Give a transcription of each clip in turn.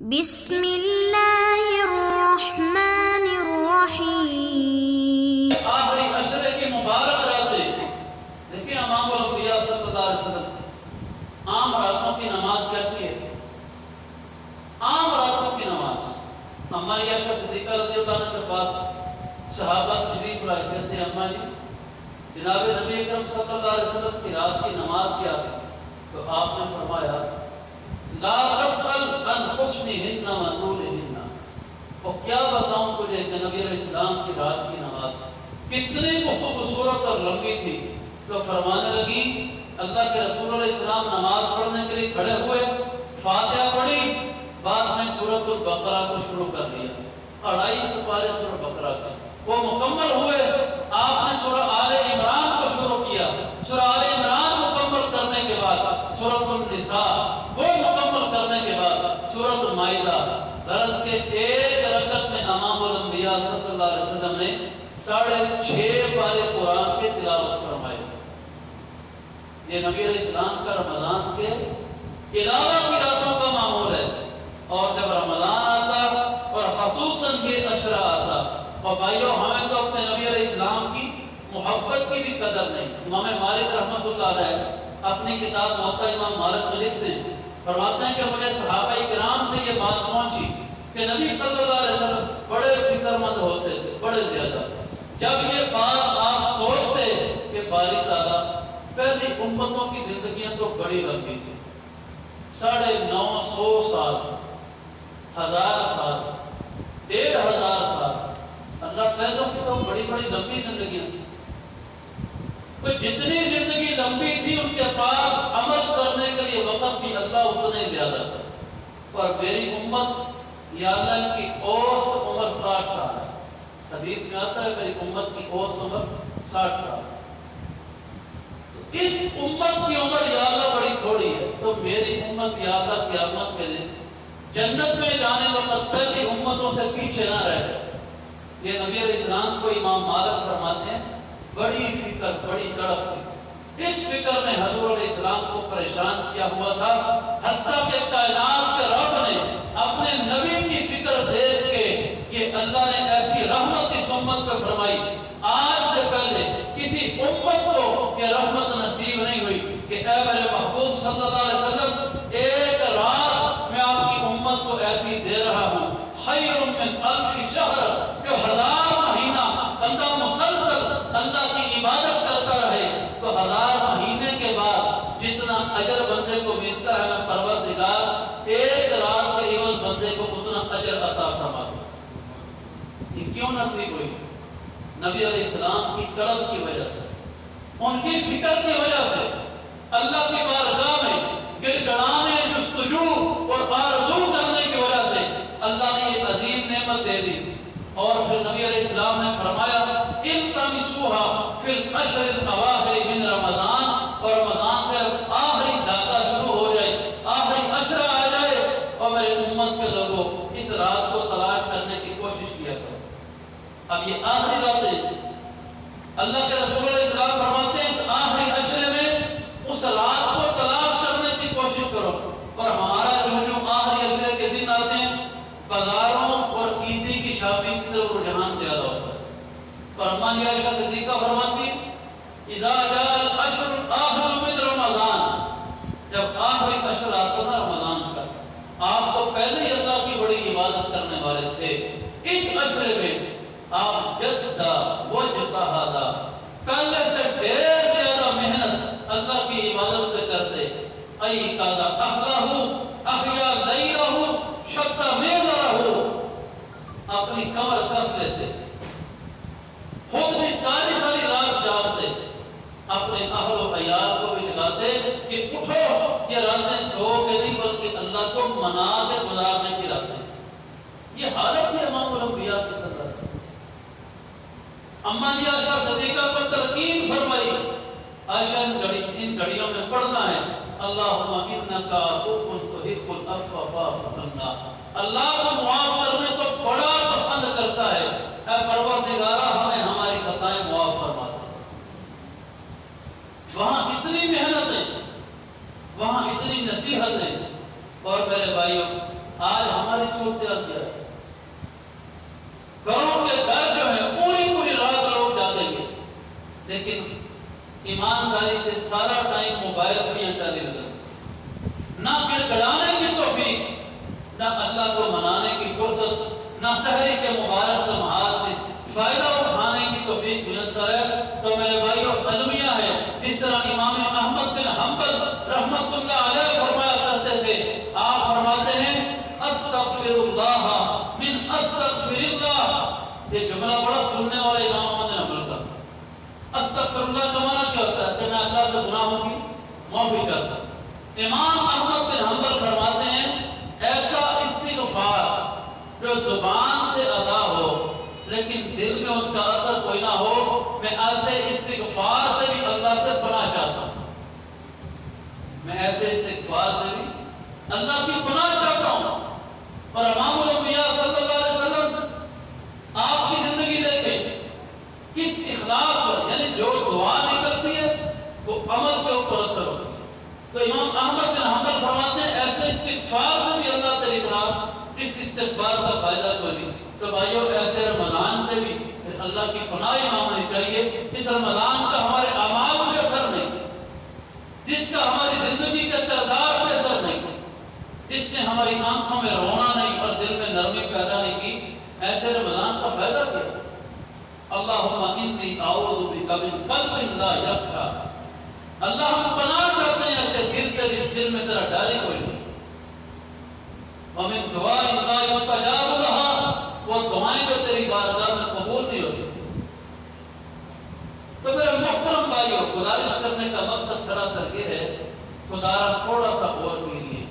بسم اللہ الرحمن الرحیم۔ آخری عشرے کی مبارک راتیں دیکھیں امام الانبیاء صلی اللہ علیہ وسلم عام راتوں کی نماز کیسی ہے؟ عام راتوں کی نماز ہماری عائشہ صدیقہ رضی اللہ عنہ کے پاس صحابہ تشریف لائے کہتے ہیں اماں جی جناب نبی اکرم صلی اللہ علیہ وسلم کی رات کی نماز کیا تھی؟ تو آپ نے فرمایا لا تسأل عن حسنہن و طولہن، اور کیا بتاؤں تجھے کہ نبی علیہ السلام کی رات کی نماز کتنی خوبصورت اور لمبی تھی۔ تو فرمانے لگی اللہ کے رسول علیہ السلام نماز پڑھنے کے لیے کھڑے ہوئے، فاتحہ پڑھی، بعد میں سورۃ البقرہ کو شروع کر دیا، 2.5 سپارے سورۃ البقرہ کا وہ مکمل ہوئے۔ آپ نے سورہ آل عمران کو شروع کیا، سورہ آل عمران مکمل کرنے کے بعد سورۃ النساء، وہ مکمل کرنے کے بعد سورۃ المائدہ۔ درس کے ایک رکعت میں امام الانبیاء صلی اللہ علیہ وسلم نے 6.5 پارے قرآن کے تلاوت فرمائے تھے۔ یہ نبی علیہ السلام کا رمضان کے علاوہ کی راتوں کا معمول ہے، اور جب رمضان آتا اور خصوصاً یہ عشرہ آتا، اور بھائیوں ہمیں تو اپنے نبی علیہ السلام کی محبت کی بھی قدر نہیں۔ امام مالک رحمۃ اللہ علیہ اپنی کتاب موطا امام مالک میں لکھتے ہیں، فرماتے ہیں کہ مجھے صحابہ کرام سے یہ بات پہنچی کہ نبی صلی اللہ علیہ وسلم بڑے فکر مند ہوتے تھے، بڑے زیادہ۔ جب یہ بات آپ سوچتے کہ باری تعالیٰ پہلی امتوں کی زندگیاں تو بڑی لمبی تھی، 950 سال، 1000 سال، 1500 سال، اللہ پہلوں کی تو بڑی بڑی لمبی زندگیاں تھی۔ تو جتنی زندگی لمبی تھی ان کے پاس عمل کرنے کے لیے وقت بھی اللہ اتنا ہی زیادہ تھا۔ اور میری امت یا اللہ کی اوسط عمر 60 سال ہے، حدیث میں آتا ہے میری امت کی اوسط عمر 60 سال۔ تو اس امت کی عمر یا اللہ بڑی تھوڑی ہے، تو میری امت یا اللہ قیامت کے دن جنت میں جانے وقت پہلی امتوں سے پیچھے نہ رہ جائے۔ یہ نبی علیہ السلام کو امام مالک فرماتے ہیں بڑی فکر، بڑی تڑپ تھی۔ اس فکر نے حضور علیہ السلام کو پریشان کیا ہوا تھا، حتیٰ کہ کائنات کے رب نے اپنے نبی کی فکر دیکھ کے یہ اللہ نے ایسی رحمت اس امت پہ فرمائی، آج سے پہلے کسی امت کو یہ رحمت نصیب نہیں ہوئی کہ اے میرے محبوب صلی اللہ علیہ وسلم ایک رات میں آپ کی امت کو ایسی دے رہا ہوں، خیر من 1000 شہر، جو 1000 مہینہ بندہ مسلسل اللہ کی عبادت کرتا رہے تو 1000 مہینے کے بعد جتنا اجر بندے کو ملتا ہے میں پروردگار ایک رات کے عوض بندے کو اتنا اجر عطا فرما دوں۔ یہ کیوں نصیب ہوئی؟ نبی علیہ السلام کی کرم کی وجہ سے، ان کی فکر کی وجہ سے، اللہ کی بارگاہ میں گڑ گڑانے، جستجو اور آرزو کرنے کی وجہ سے اللہ نے یہ عظیم نعمت دے دی۔ اور پھر نبی علیہ السلام نے فرمایا التمسوها فی العشر الاواخر من رمضان، اور رمضان کا آخری دھاکہ شروع ہو جائے، آخری عشرہ آ جائے، اور میری امت کے لوگوں اس رات کو تلاش کرنے کی کوشش کیا کرو۔ اب یہ آخری راتیں اللہ کے رسول علیہ السلام فرماتے ہیں اس آخری عشرے میں اس رات کو تلاش کرنے کی کوشش کرو۔ اور ہمارا جو آخری عشرے کے دن آتے ہیں بازاروں اور عیدی کی شاپنگ کی طرف رجحان زیادہ ہوتا ہے۔ اور اماں عائشہ صدیقہ فرماتی ہیں اذا جاء العشر الاخر من رمضان، جب آخری عشر آتا نا رمضان کا، آپ تو پہلے ہی اللہ کی بڑی عبادت کرنے والے تھے، اس عشرے میں آپ جدہ وجتہدا، پہلے سے ڈھیر زیادہ محنت اللہ کی عبادت پہ کرتے، ایقظ اہلہ احیا لیلہ شد میزرہ، اپنی کمر کس لیتے، خود بھی ساری رات جاگتے، اپنے اہل و عیال کو بھی جگاتے کہ اٹھو، یہ راتیں سو کے نہیں بلکہ اللہ کو منا کے گزارنے کی راتیں۔ یہ حالت ہے امام الانبیاء کی صدر۔ اماں عائشہ صدیقہ کو تلقین فرمائی، عائشہ ان گھڑیوں میں پڑھنا ہے اللہم انکا عفو تحب العفو فاعف عنا، اللہ کو معاف کرنے کو بڑا پسند کرتا ہے، اے پروردگارہ ہمیں ہماری خطائیں معاف فرما دے۔ وہاں اتنی محنتیں، وہاں اتنی نصیحتیں، اور میرے بھائیوں آج ہماری صورتحال کیا ہے؟ گھروں کے گھر جو ہے پوری رات لوگ جاگیں گے، لیکن ایمانداری سے سارا ٹائم موبائل پہ یا ٹیلی ویژن، نہ گڑگڑانے کی توفیق، نہ اللہ کو منانے کی فرصت، نہ سحری کے مبارک لمحات سے فائدہ اٹھانے کی توفیق میسر ہے۔ تو میرے بھائیو المیہ ہے، اس طرح امام احمد بن حنبل رحمت اللہ علیہ فرمایا کرتے تھے، آپ فرماتے ہیں استغفر اللہ من استغفر اللہ۔ یہ جملہ بڑا سننے والے امام احمد بن حنبل کا، استغفر اللہ کا معنی کیا ہوتا ہے کہ میں اللہ سے گناہوں کی معافی چاہتا ہوں۔ امام احمد بن حنبل فرماتے ہیں ایسا استغفار جو زبان سے ادا ہو لیکن دل میں اس کا اثر کوئی نہ ہو، میں ایسے استغفار سے بھی اللہ سے پناہ چاہتا ہوں، میں ایسے استغفار سے بھی اللہ کی پناہ چاہتا ہوں۔ اور امام الانبیاء صلی اللہ علیہ وسلم آپ کی زندگی دیکھیں کس اخلاص پر، یعنی جو دعا نکلتی ہے وہ عمل کے اوپر اثر ہوتی ہے۔ تو امام احمد بن حنبل فرماتے ہیں ایسے استغفار سے بھی اللہ تیری پناہ، اس استغفار کا فائدہ کوئی نہیں۔ تو بھائیو ایسے رمضان سے بھی اللہ کی پناہ مانگنی چاہیے۔ اس رمضان کا ہمارے اعمال پہ اثر نہیں، جس کا ہماری زندگی کے کردار پہ اثر نہیں، جس نے ہماری آنکھوں میں رونا نہیں اور دل میں نرمی پیدا نہیں کی، ایسے رمضان کا فائدہ کیا؟ اللہم انی اعوذ بک من قلب لا یخشع، اللہ ہم پناہ چاہتے ہیں ایسے دل سے جس دل میں تیرا ڈر کوئی نہیں، ومن دعاء لا یستجاب لها، وہ دعائیں جو تیری بارگاہ میں قبول نہیں ہوتی۔ تو میرے محترم بھائیو، گزارش کرنے کا مقصد سراسر یہ ہے، خدا را تھوڑا سا غور کیجیے،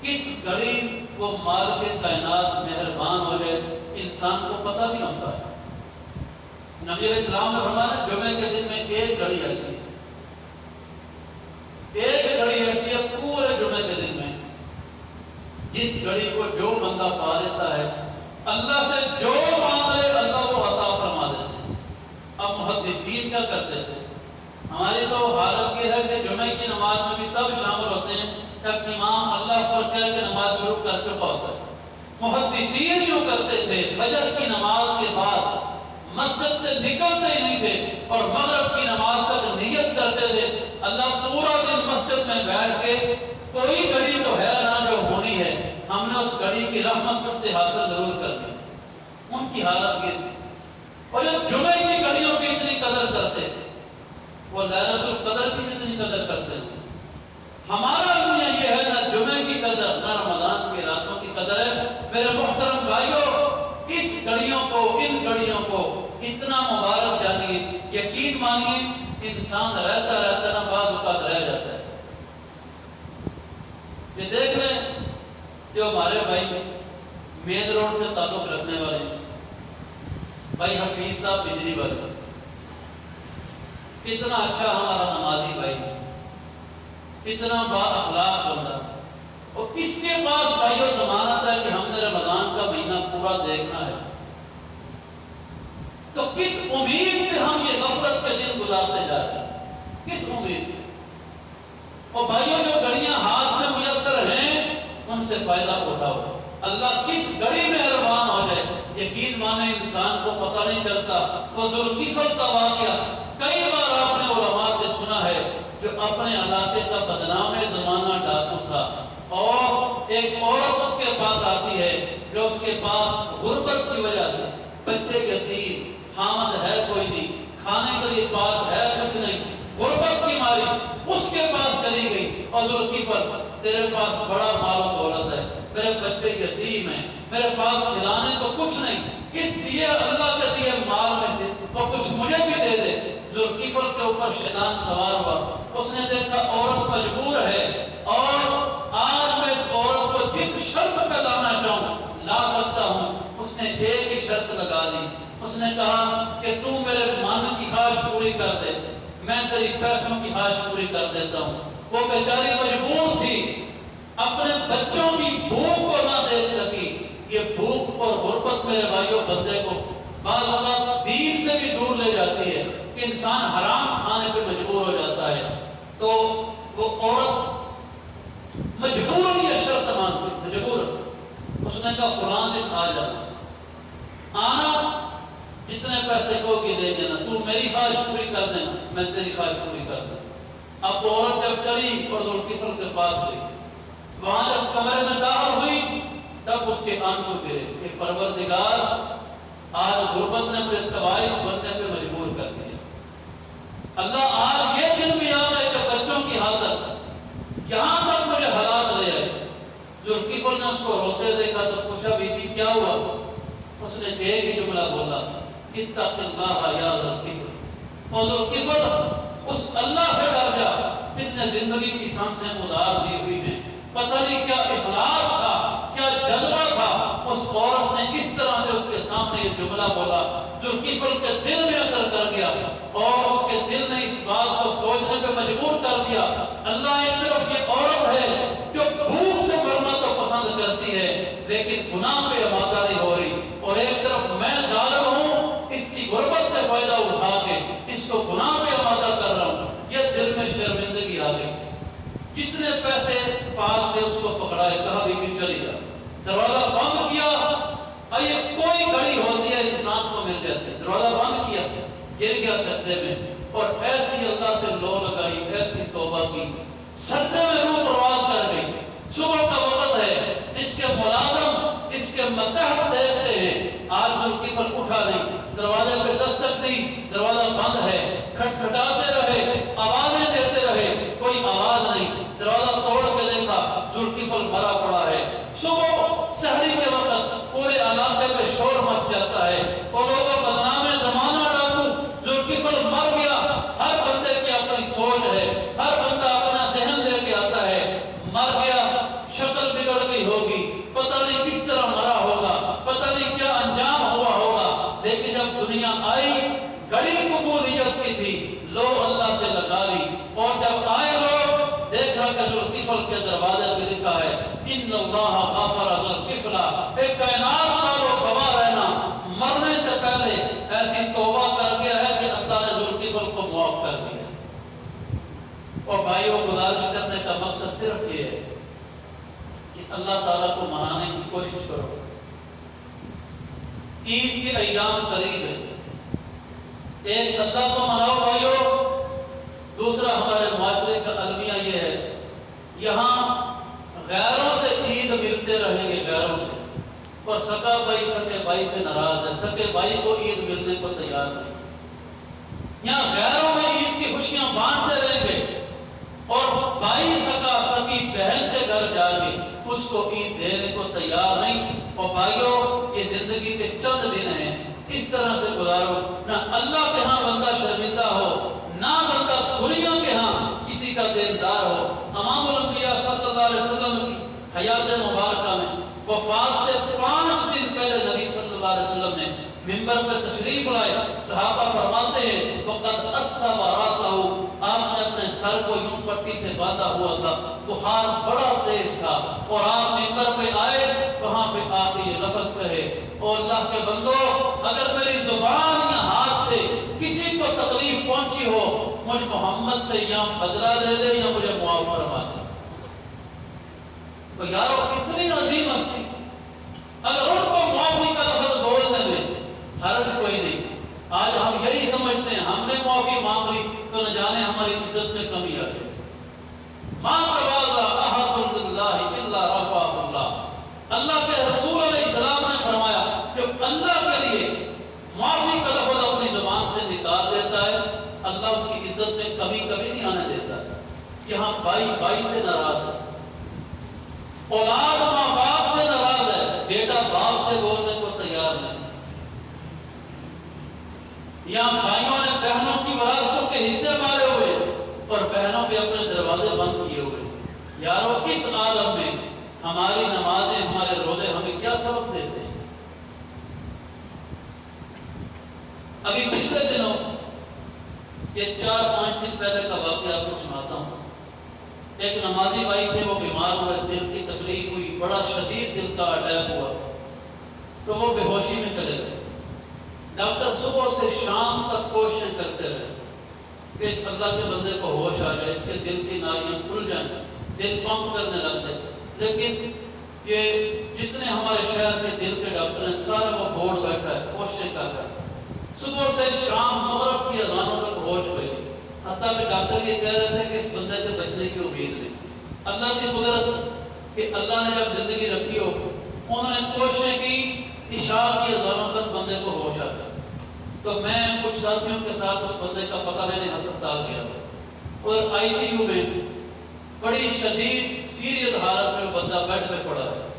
کس گھڑی کو مالک کائنات مہربان ہو جائے انسان کو پتہ نہیں ہوتا ہے۔ نبی علیہ السلام نے فرمایا جمعے کے دن میں ایک گھڑی ایسی ہے، ایک گھڑی ایسی ہے پورے جمعے کے دن میں، جس گھڑی کو جو بندہ پا لیتا ہے اللہ سے جو مانگ لے اللہ وہ عطا فرما دیتے ہیں۔ اب محدثین کیا کرتے تھے؟ ہماری تو حالت یہ ہے کہ جمعے کی نماز میں بھی تب شامل ہوتے ہیں جب امام اللہ پر کہہ کے نماز شروع کر کے پہنچتا ہے۔ محدثین جو کرتے تھے فجر کی نماز کے بعد مسجد سے نکلتے ہی نہیں تھے اور مغرب کی نماز تک نیت کرتے تھے اللہ پورا دن مسجد میں بیٹھ کے کوئی گھڑی تو ہے نا جو ہونی ہے، ہم نے اس گھڑی کی رحمت سے حاصل ضرور کرنی۔ ان کی حالت یہ تھی، اور جو جمعے کی گھڑیوں کی اتنی قدر کرتے تھے وہ لیلۃ القدر کی اتنی قدر کرتے تھے۔ ہمارا دنیا یہ ہے نہ جمعے کی قدر نہ رمضان کی راتوں کی قدر ہے۔ میرے محترم بھائیوں، اس گھڑیوں کو، ان گھڑیوں کو اتنا مبارک جانیے، یقین مانیے انسان رہتا رہتا نہ بعض اوقات رہ جاتا ہے۔ یہ دیکھ لیں جو ہمارے بھائی مین روڈ سے تعلق رکھنے والے بھائی حفیظ صاحب بجلی والے، اتنا اچھا ہمارا نمازی بھائی، اتنا با اخلاق بندہ، اور اس کے پاس بھائیو ضمانت ہے کہ ہم نے رمضان کا مہینہ پورا دیکھنا ہے، تو کس امید پہ ہم یہ غفلت کے دن گزارتے جا رہے ہیں؟ کس امید پہ؟ اور بھائیو جو گھڑیاں ہاتھ میں میسر ہیں ان سے فائدہ اٹھاؤ۔ اللہ کس گھڑی میں مہربان ہو جائے یقین مانے انسان کو پتہ نہیں چلتا۔ وہ ذوالکفل کا واقعہ کئی بار آپ نے علماء سے سنا ہے، جو اپنے علاقے کا بدنام زمانہ ڈاکو تھا، اور ایک عورت اس کے پاس آتی ہے جو اس کے پاس غربت کی وجہ سے، بچے یتیم، حامد ہے کوئی نہیں، کھانے کے لیے پاس ہے کچھ نہیں، غربت کی ماری اس کے پاس چلی گئی، اور ذوالکفل تیرے پاس بڑا مال و دولت ہے، میرے بچے یتیم ہیں، میرے پاس کھلانے کو کچھ نہیں، اس لیے اللہ کے دیے مال میں سے وہ کچھ مجھے بھی دے دے۔ ذوالکفل کے اوپر شیطان سوار ہوا، اس نے دیکھا عورت مجبور ہے، اور آج میں اس عورت کو جس شرط پہ لانا چاہوں لا سکتا ہوں۔ اس نے ایک ہی شرط لگا دی، اس نے کہا کہ تو میرے من کی خواہش پوری کر دے، میں تیری پیسوں کی خواہش پوری کر دیتا ہوں۔ وہ بیچاری مجبور تھی، اپنے بچوں کی بھوک کو نہ دیکھ سکی۔ یہ بھوک اور غربت میرے بھائیوں بندے کو بعض اوقات دین سے بھی دور لے جاتی ہے کہ انسان حرام کھانے پہ مجبور ہو جاتا ہے۔ تو وہ عورت مجبور یہ شرط مان گئی، مجبور نے کہا فلاں دن آ جانا، آنا، جتنے پیسے کو گے دے دینا، تو میری خواہش پوری کر دینا، میں تیری خواہش پوری کر دوں۔ اب وہ عورت جب چلی اور ذوالکفل کے پاس گئی، وہاں جب کمرے میں داخل ہوئی تب اس کے آنسو گرے کہ پروردگار آج غربت نے مجھے طوائف بننے پہ مجبور کر دیا۔ اللہ آج یہ دن بھی آ گئے کہ بچوں کی حالت یہاں تک مجھے حالات لے آئے۔ ذوالکفل نے اس کو روتے دیکھا تو پوچھا بی بی کیا ہوا؟ اس نے ایک ہی جملہ بولا، اتق اللہ یا ذوالکفل۔ اور ذوالکفل اس اللہ سے ڈر جا جس نے زندگی کی سانسیں ادار دی ہوئی ہیں۔ پتہ نہیں کیا اخلاص تھا، کیا جذبہ تھا، اس عورت نے اس طرح سے اس کے سامنے یہ جملہ بولا، ذوالکفل کے دل میں اثر کر گیا اور اس کے دل نے اس بات کو سوچنے پہ مجبور کر دیا۔ اللہ ایک طرف یہ عورت ہے جو بھوک سے مرنا تو پسند کرتی ہے لیکن گناہ پہ آمادہ نہیں ہو رہی، اور ایک طرف میں ظالم ہوں اس کی غربت سے فائدہ اٹھا کے اس کو گناہ پہ آمادہ کر رہا ہوں۔ یہ دل میں شرمندگی آ گئی۔ جتنے پیسے پاس تھے اس کو پکڑائے، کہا بی بی چلی جا، دروازہ بند کیا۔ یہ کوئی گھڑی ہوتی ہے انسان کو مل جاتی ہے، دروازہ بند کیا، گر گیا سجدے میں اور ایسی اللہ سے لو لگائی، ایسی توبہ کی، سجدے میں روح پرواز کر گئی۔ صبح کا وقت ہے، اس کے ملازم اس کے متحد دیکھتے ہیں، آج ذوالکفل اٹھا نہیں، دروازے پہ دستک دی، دروازہ بند ہے، کھٹکھٹاتے رہے، آوازیں دیتے رہے، کوئی آواز نہیں، دروازہ توڑ کے دیکھا ذوالکفل مرا پڑا ہے۔ صبح سحری کے وقت پورے علاقے میں شور مچ جاتا ہے، اور لوگوں بدنام زمانہ ڈاکو، ذوالکفل مر گیا۔ ہر بندے کی اپنی سوچ ہے، ہر بندہ اپنا ذہن لے کے آتا ہے، مر گیا، شکل بگڑ گئی ہوگی، پتہ نہیں کس طرح مرا ہوگا، پتہ نہیں کیا انجام ہوا ہوگا، لیکن جب دنیا آئی گھڑی قبولیت کی تھی، لو اللہ سے لگا لی، اور جب آئے لوگ دیکھا کہ ذوالکفل کے دروازے پہ لکھا ہے ان اللہ غفر ذوالکفل۔ ایک کائنات کا وہ گواہ رہنا مرنے سے پہلے ایسی توبہ کر گیا ہے کہ اللہ نے ذوالکفل کو معاف کر دیا۔ اور بھائیوں گزارش کرنے کا مقصد صرف یہ ہے کہ اللہ تعالیٰ کو منانے کی کوشش کرو۔ عید کے ایام قریب ہے، ایک اللہ کو مناؤ بھائیوں، دوسرا ہمارے معاشرے کا المیہ یہ ہے یہاں غیروں سے عید ملتے رہیں گے، غیروں سے، اور سکا بھائی سکے بھائی سے ناراض ہے، سکے بھائی کو عید ملنے کو تیار نہیں۔ یہاں غیروں میں عید کی خوشیاں بانٹتے رہیں گے اور بھائی سکا سکی بہن کے گھر جا کے اس کو عید دینے کو تیار نہیں۔ اور بھائیوں یہ زندگی کے چند دن ہیں، اس طرح سے گزارو، نہ اللہ کے ہاں بندہ شرمندہ ہو، نہ بندہ دنیا کے ہاں کسی کا دیندار ہو۔ امام الانبیاء صلی اللہ علیہ وسلم کی حیات مبارکہ میں وفات سے 5 دن پہلے نبی صلی اللہ علیہ وسلم نے منبر پہ تشریف لائے، صحابہ فرماتے ہیں وقد اصب راسہ، آپ نے اپنے سر کو یوں پٹی سے باندھا ہوا تھا، بخار بڑا تیز تھا، اور آپ منبر پہ آئے، وہاں پہ آپ یہ لفظ کہے او اللہ کے بندو اگر میری زبان یا ہاتھ سے کسی کو تکلیف پہنچی ہو مجھ محمد سے یا بدلہ دے دے یا مجھے معاف فرما دے۔ تو یارو اتنی عظیم ہستی، اگر ان کو معافی کا لفظ بولنے میں حرج کوئی نہیں۔ آج ہم یہی سمجھتے ہیں ہم نے معافی مانگ لی تو نہ جانے ہماری عزت میں کمی آ جائے۔ ما تواضع احد للہ الا رفعہ اللہ، اللہ کے رسول علیہ السلام نے فرمایا کہ اللہ کے لیے معافی کا لفظ اپنی زبان سے نکال دیتا ہے، اللہ اس کی عزت میں کمی کبھی نہیں آنے دیتا۔ یہاں بھائی بھائی سے ناراض ہے، اولاد ماں باپ سے ناراض ہے، بیٹا باپ سے بولنے کو تیار نہیں۔ یہاں بھائیوں نے بہنوں کی وراثتوں کے حصے مارے ہوئے اور بہنوں کے اپنے دروازے بند کیے ہوئے۔ یارو اس عالم میں ہماری نمازیں ہمارے روزے ہمیں کیا سبق دیتے ہیں؟ ابھی پچھلے دنوں یہ 4-5 دن پہلے کا واقعہ آپ کو سناتا ہوں۔ ایک نمازی بھائی تھے، وہ بیمار ہوئے، دل کی تکلیف ہوئی، بڑا شدید دل کا اٹیک ہوا تو وہ بے ہوشی میں چلے گئے۔ ڈاکٹر صبح سے شام تک کوشش کرتے رہے کہ اس اللہ کے بندے کو ہوش آ جائے، اس کے دل کی نالیاں کھل جائیں، دل پمپ کرنے لگ جائے، لیکن یہ جتنے ہمارے حتیٰ کہ ڈاکٹر یہ کہہ رہے تھے کہ اس بندے سے بچنے کی امید نہیں. اللہ کی قدرت کہ اللہ نے جب زندگی رکھی ہو انہوں نے کوشش کی عشاء کی اذانوں تک بندے کو ہوش آتا. تو میں کچھ ساتھیوں کے ساتھ اس بندے کا پتہ لینے ہسپتال گیا اور آئی سی یو میں بڑی شدید سیریس حالت میں وہ بندہ بیڈ پہ پڑا ہے.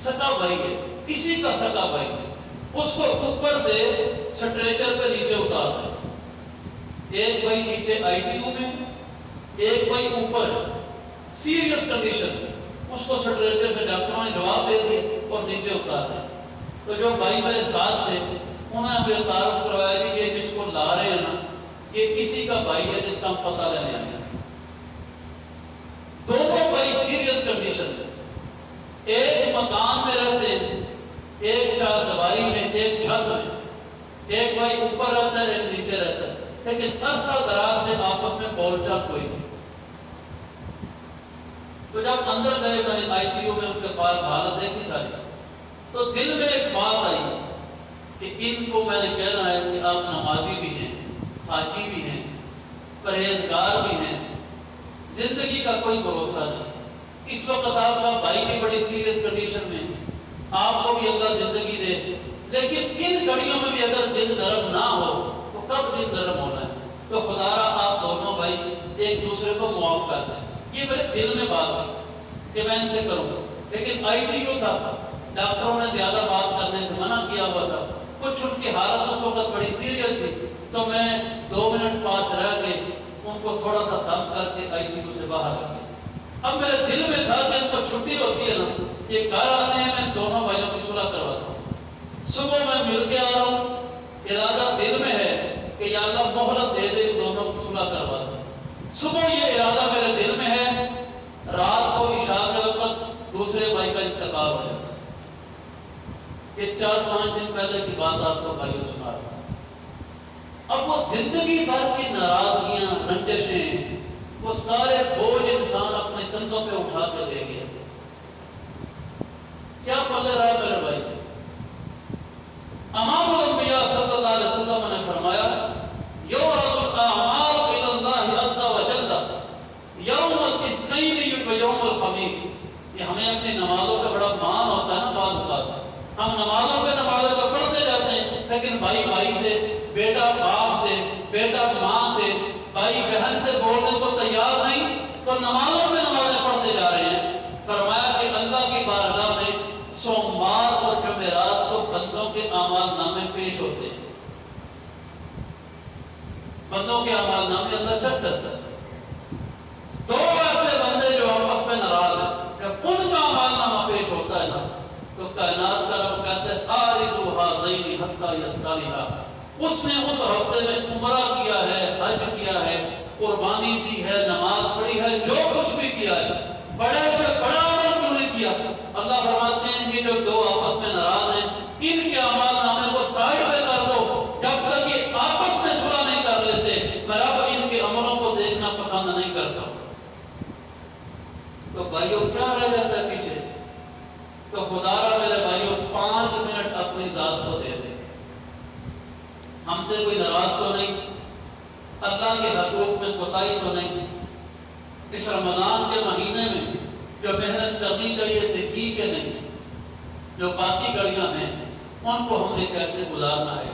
سکا بھائی ہے، کسی کا سکا بھائی ہے. اس کو اوپر سے سٹریچر پہ نیچے اتارنا ہے. ایک بھائی نیچے آئی سی یو میں، ایک بھائی اوپر سیریس کنڈیشن. اس کو سٹریچر سے ڈاکٹروں نے جواب دے دی اور نیچے اتارنا ہے. تو جو بھائی میرے ساتھ تھے انہوں نے مجھے تعارف کروایا کہ یہ جس کو لا رہے ہیں نا یہ اسی کا بھائی ہے جس کا ہم پتہ لینے آئے ہیں. دونوں بھائی سیریس کنڈیشن ہے. ایک مکان میں رہتے ہیں، ایک چار دیواری میں، ایک چھت میں. ایک بھائی اوپر رہتا ہے ایک نیچے رہتا ہے، لیکن عرصہ دراز سے آپس میں بول چال کوئی نہیں. تو جب اندر گئے میں نے آئی سی یو میں ان کے پاس حالت دیکھی ساری تو دل میں ایک بات آئی کہ ان کو میں نے کہنا ہے کہ آپ نمازی بھی ہیں، حاجی بھی ہیں، پرہیزگار بھی ہیں، زندگی کا کوئی بھروسہ نہیں. اس وقت آپ کا بھائی بھی بڑی سیریس کنڈیشن میں، آپ کو بھی اللہ زندگی دے، لیکن ان گھڑیوں میں بھی اگر دل نرم نہ ہو تو کب دل نرم ہونا ہے؟ تو خدا را آپ دونوں بھائی ایک دوسرے کو معاف کر دیں. یہ میرے دل میں بات تھی کہ میں ان سے کروں، لیکن آئی سی یو تھا، ڈاکٹروں نے زیادہ بات کرنے سے منع کیا ہوا تھا. کچھ ان کی حالت اس وقت بڑی سیریس تھی تو میں 2 منٹ پاس رہ کے ان کو تھوڑا سا دم کر کے آئی سی یو سے باہر آ گیا. اب میرے دل میں تھا کہ ان کو چھٹی ہوتی ہے نا، یہ گھر آتے ہیں میں دونوں بھائیوں کی صلح کرواتا ہوں. صبح میں مل کے آ رہا ہوں، ارادہ دل میں ہے کہ یا اللہ مہلت دے دے دونوں کی صلح کرواتا ہوں. صبح یہ ارادہ میرے دل میں ہے، رات کو عشاء کے وقت دوسرے بھائی کا انتقال ہو جاتا ہے. یہ 4-5 دن پہلے کی بات آپ کو بھائیوں سنا رہا ہوں. اب وہ زندگی بھر کی ناراضگیاں، رنجشیں، وہ سارے بوجھ انسان اپنے کندھوں پہ اٹھا کے لے گیا. کیا پلے رہا میرے بھائی؟ امام الانبیاء صلی اللہ علیہ وسلم نے فرمایا یعرض الاعمال الی اللہ عز وجل یوم الاثنین و یوم الخمیس. یہ ہمیں اپنی نمازوں پہ بڑا مان ہوتا ہے نا، بعض اوقات ہم نمازوں کو پڑھتے جاتے ہیں لیکن بھائی سے، بیٹا باپ سے، بیٹا ماں سے، بھائی بہن سے بولنے کو تیار نہیں تو نمازوں میں نمازیں پڑھتے جا رہے ہیں. فرمایا کہ اللہ کی بارگاہ میں سوموار اور جمعرات کو بندوں کے اعمال نامے پیش ہوتے ہیں. بندوں کے اعمال نامے اللہ چیک کرتا ہے. 2 ایسے بندے جو آپس میں ناراض ہیں، جب ان کا اعمال نامہ پیش ہوتا ہے نا تو کائنات کا رب کہتے ہیں آرزو ہذین حتی یسکالھا. اس نے اس ہفتے میں عمرہ کیا ہے، حج کیا ہے، قربانی دی ہے، نماز پڑھی ہے، جو کچھ بھی کیا ہے، بڑے سے بڑا عمل کیوں نہیں کیا؟ اللہ فرماتے ہیں کہ جو 2 آپس میں ناراض ہیں ان کے اعمال نامے کو سائڈ پہ کر دو جب تک یہ آپس میں صلح نہیں کر لیتے. میں رب ان کے عملوں کو دیکھنا پسند نہیں کرتا. تو بھائیوں کیا رہ جاتا ہے پیچھے؟ تو خدا را میرے بھائیوں 5 منٹ اپنی ذات کو دے دیں. ہم سے کوئی ناراض تو نہیں، اللہ کے حقوق میں کوتاہی تو نہیں. اس رمضان کے مہینے میں جو محنت کرنی چاہیے تھی کی کہ نہیں؟ جو باقی گھڑیاں ہیں ان کو ہم نے کیسے گزارنا ہے؟